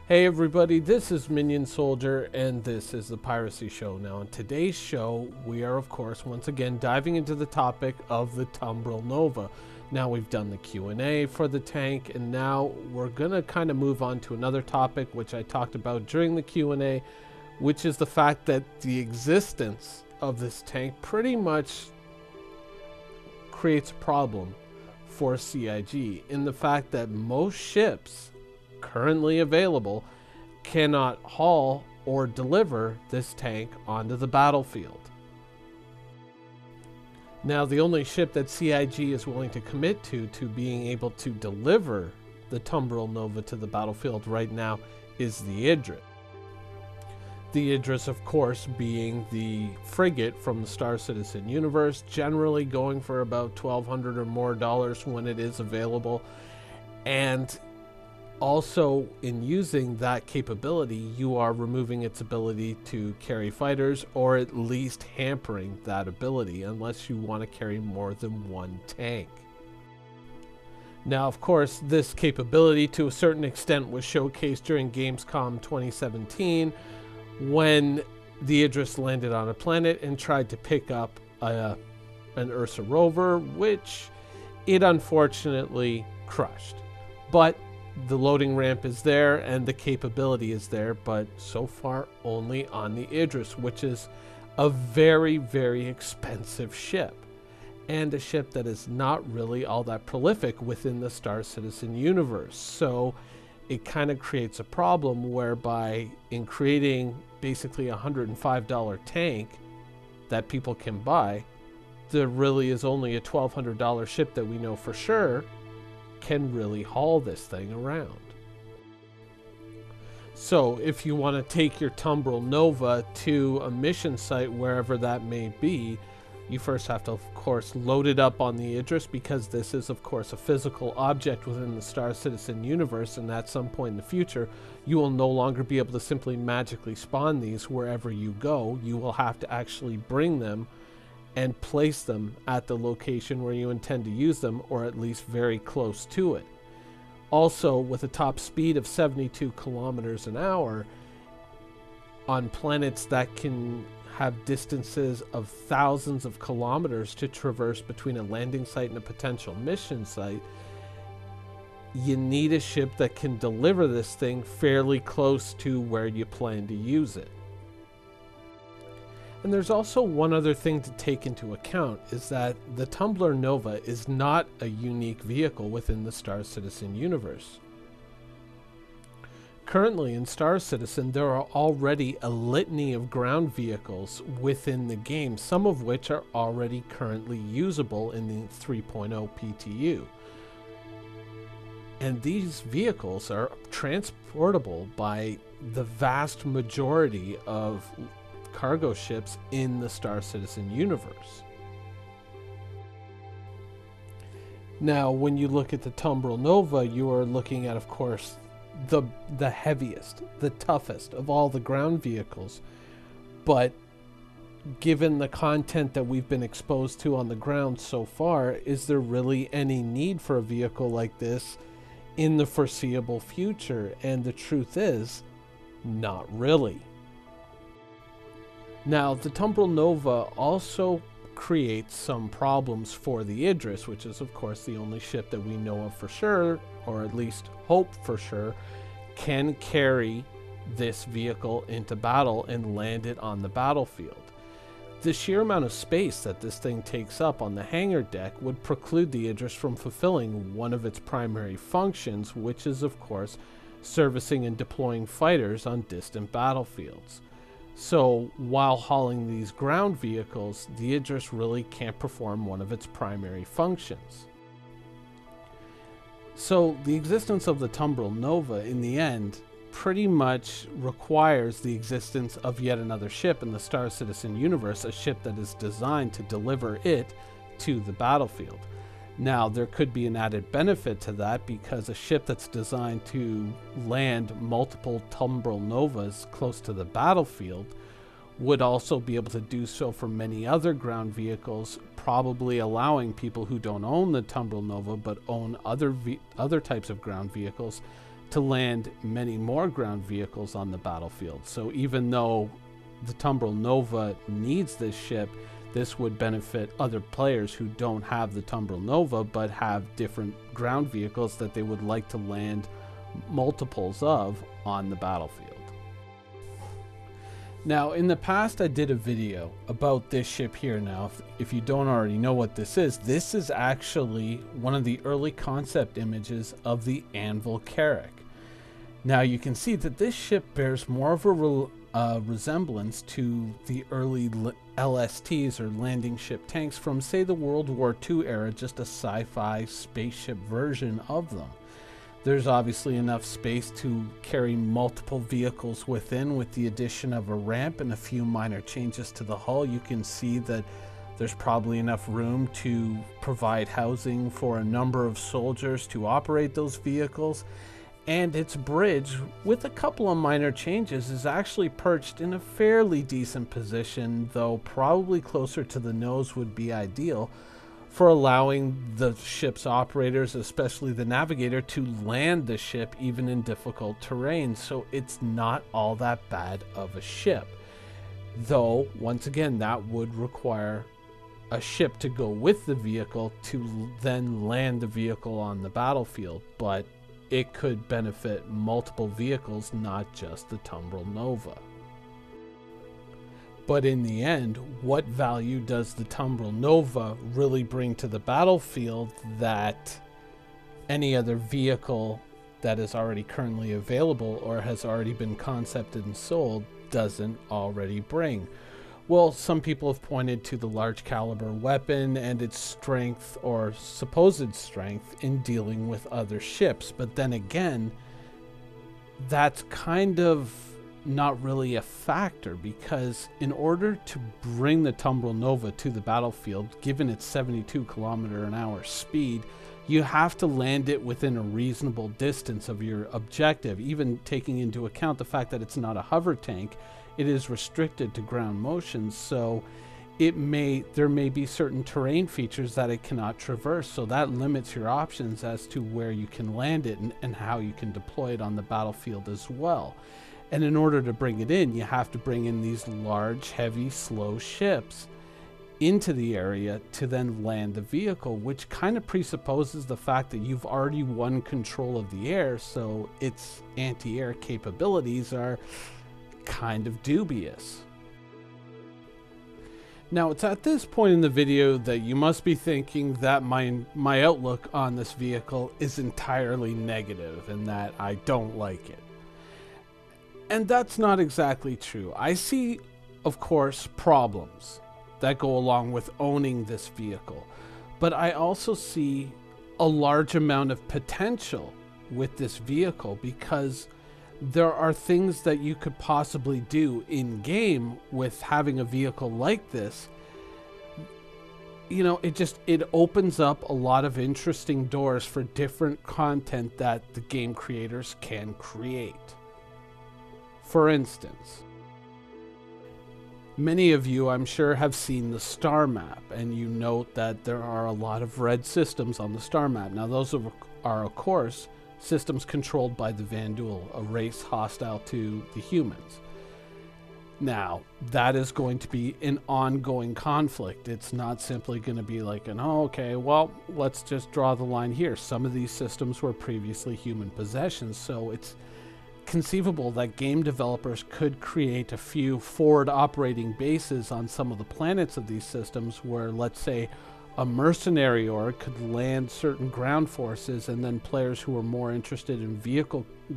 Hey everybody, this is Minion Soldier and this is the Piracy Show. Now in today's show, we are of course once again diving into the topic of the Tumbril Nova. Now we've done the Q&A for the tank and now we're gonna kind of move on to another topic which I talked about during the Q&A, which is the fact that the existence of this tank pretty much creates a problem for CIG in the fact that most ships currently available cannot haul or deliver this tank onto the battlefield. Now the only ship that CIG is willing to commit to being able to deliver the Tumbril Nova to the battlefield right now is the Idris. The Idris, of course, being the frigate from the Star Citizen universe, generally going for about $1,200 or more when it is available. And also, in using that capability, you are removing its ability to carry fighters, or at least hampering that ability, unless you want to carry more than one tank. Now, of course, this capability to a certain extent was showcased during Gamescom 2017, when the Idris landed on a planet and tried to pick up an Ursa rover, which it unfortunately crushed. But the loading ramp is there and the capability is there, but so far only on the Idris, which is a very, very expensive ship and a ship that is not really all that prolific within the Star Citizen universe. So it kind of creates a problem whereby in creating basically a $105 tank that people can buy, there really is only a $1,200 ship that we know for sure can really haul this thing around. So if you want to take your Tumbril Nova to a mission site, wherever that may be, you first have to, of course, load it up on the Idris, because this is, of course, a physical object within the Star Citizen universe, and at some point in the future, you will no longer be able to simply magically spawn these wherever you go. You will have to actually bring them and place them at the location where you intend to use them, or at least very close to it. Also, with a top speed of 72 kilometers an hour on planets that can have distances of thousands of kilometers to traverse between a landing site and a potential mission site, you need a ship that can deliver this thing fairly close to where you plan to use it. And there's also one other thing to take into account, is that the Tumbril Nova is not a unique vehicle within the Star Citizen universe. Currently in Star Citizen, there are already a litany of ground vehicles within the game, some of which are already currently usable in the 3.0 PTU. And these vehicles are transportable by the vast majority of cargo ships in the Star Citizen universe. Now, when you look at the Tumbril Nova, you are looking at, of course, the heaviest, the toughest of all the ground vehicles. But given the content that we've been exposed to on the ground so far, is there really any need for a vehicle like this in the foreseeable future? And the truth is, not really. Now, the Tumbril Nova also creates some problems for the Idris, which is, of course, the only ship that we know of for sure, or at least hope for sure, can carry this vehicle into battle and land it on the battlefield. The sheer amount of space that this thing takes up on the hangar deck would preclude the Idris from fulfilling one of its primary functions, which is, of course, servicing and deploying fighters on distant battlefields. So, while hauling these ground vehicles, the Idris really can't perform one of its primary functions. So, the existence of the Tumbril Nova, in the end, pretty much requires the existence of yet another ship in the Star Citizen universe, a ship that is designed to deliver it to the battlefield. Now, there could be an added benefit to that, because a ship that's designed to land multiple Tumbril Novas close to the battlefield would also be able to do so for many other ground vehicles, probably allowing people who don't own the Tumbril Nova but own other types of ground vehicles to land many more ground vehicles on the battlefield. So even though the Tumbril Nova needs this ship, this would benefit other players who don't have the Tumbril Nova but have different ground vehicles that they would like to land multiples of on the battlefield. Now, in the past, I did a video about this ship here. Now, if you don't already know what this is actually one of the early concept images of the Anvil Carrack. Now, you can see that this ship bears more of a resemblance to the early LSTs, or landing ship tanks, from, say, the World War II era, just a sci-fi spaceship version of them. There's obviously enough space to carry multiple vehicles within. With the addition of a ramp and a few minor changes to the hull, you can see that there's probably enough room to provide housing for a number of soldiers to operate those vehicles. And its bridge, with a couple of minor changes, is actually perched in a fairly decent position, though probably closer to the nose would be ideal, for allowing the ship's operators, especially the navigator, to land the ship even in difficult terrain. So it's not all that bad of a ship. Though, once again, that would require a ship to go with the vehicle to then land the vehicle on the battlefield. But it could benefit multiple vehicles, not just the Tumbril Nova. But in the end, what value does the Tumbril Nova really bring to the battlefield that any other vehicle that is already currently available or has already been concepted and sold doesn't already bring? Well, some people have pointed to the large caliber weapon and its strength, or supposed strength, in dealing with other ships. But then again, that's kind of not really a factor, because in order to bring the Tumbril Nova to the battlefield, given its 72 km/h speed, you have to land it within a reasonable distance of your objective. Even taking into account the fact that it's not a hover tank, it is restricted to ground motion, so there may be certain terrain features that it cannot traverse, so that limits your options as to where you can land it and how you can deploy it on the battlefield as well. And in order to bring it in, you have to bring in these large, heavy, slow ships into the area to then land the vehicle, which kind of presupposes the fact that you've already won control of the air, so its anti-air capabilities are kind of dubious. Now, it's at this point in the video that you must be thinking that my outlook on this vehicle is entirely negative and that I don't like it. And that's not exactly true. I see, of course, problems that go along with owning this vehicle, but I also see a large amount of potential with this vehicle, because there are things that you could possibly do in game with having a vehicle like this. You know, it opens up a lot of interesting doors for different content that the game creators can create. For instance, many of you, I'm sure, have seen the star map, and you note that there are a lot of red systems on the star map. Now, those are of course, systems controlled by the Vanduul, a race hostile to the humans. Now, that is going to be an ongoing conflict. It's not simply going to be like oh, okay, well, let's just draw the line here. Some of these systems were previously human possessions, so it's conceivable that game developers could create a few forward operating bases on some of the planets of these systems where, let's say, a mercenary org could land certain ground forces, and then players who are more interested in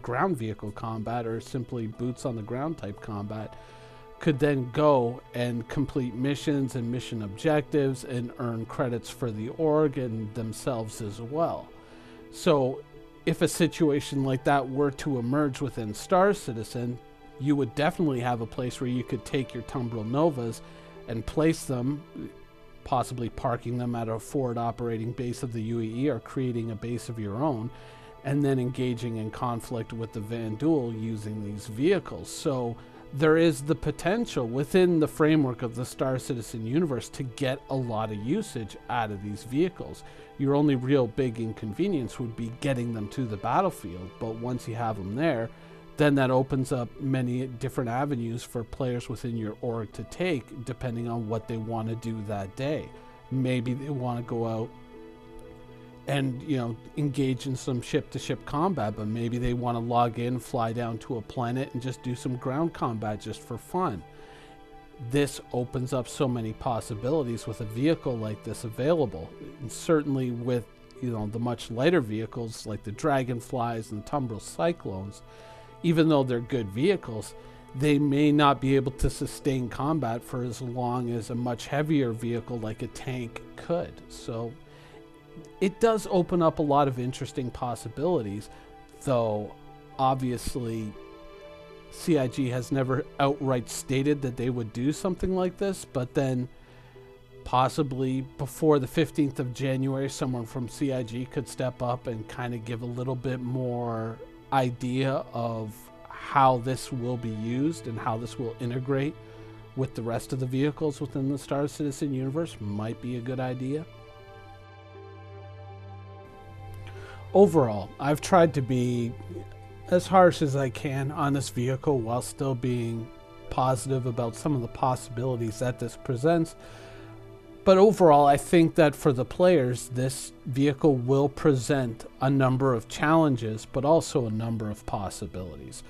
ground vehicle combat, or simply boots on the ground type combat, could then go and complete missions and mission objectives and earn credits for the org and themselves as well. So if a situation like that were to emerge within Star Citizen, you would definitely have a place where you could take your Tumbril Novas and place them, possibly parking them at a forward operating base of the UEE or creating a base of your own, and then engaging in conflict with the Vanduul using these vehicles. So there is the potential within the framework of the Star Citizen universe to get a lot of usage out of these vehicles. Your only real big inconvenience would be getting them to the battlefield, but once you have them there, then that opens up many different avenues for players within your org to take, depending on what they want to do that day. Maybe they want to go out and, you know, engage in some ship-to-ship combat, but maybe they want to log in, fly down to a planet, and just do some ground combat just for fun. This opens up so many possibilities with a vehicle like this available, and certainly with, you know, the much lighter vehicles like the Dragonflies and Tumbril Cyclones. Even though they're good vehicles, they may not be able to sustain combat for as long as a much heavier vehicle like a tank could. So it does open up a lot of interesting possibilities, though obviously CIG has never outright stated that they would do something like this. But then possibly before the 15th of January, someone from CIG could step up and kind of give a little bit more idea of how this will be used and how this will integrate with the rest of the vehicles within the Star Citizen universe. Might be a good idea. Overall, I've tried to be as harsh as I can on this vehicle while still being positive about some of the possibilities that this presents. But overall, I think that for the players, this vehicle will present a number of challenges, but also a number of possibilities.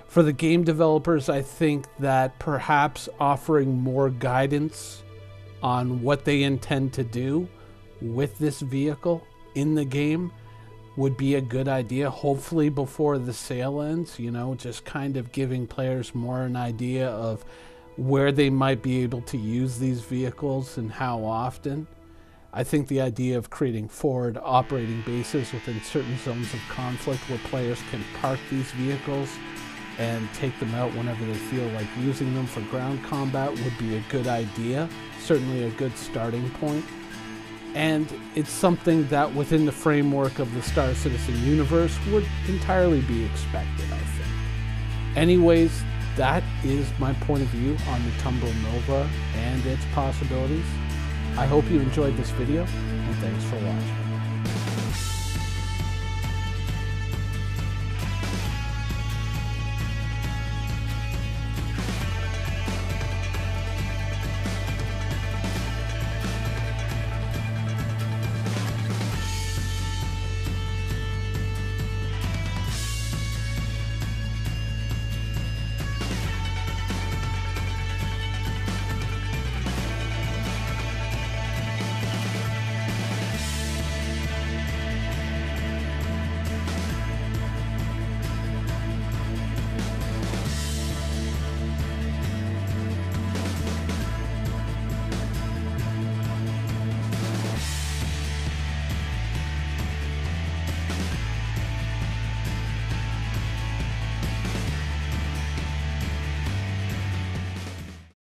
For the game developers, I think that perhaps offering more guidance on what they intend to do with this vehicle in the game would be a good idea. Hopefully before the sale ends, you know, just kind of giving players more an idea of where they might be able to use these vehicles and how often. I think the idea of creating forward operating bases within certain zones of conflict where players can park these vehicles and take them out whenever they feel like using them for ground combat would be a good idea, certainly a good starting point. And it's something that within the framework of the Star Citizen universe would entirely be expected, I think. Anyways, that is my point of view on the Tumbril Nova and its possibilities. I hope you enjoyed this video, and thanks for watching.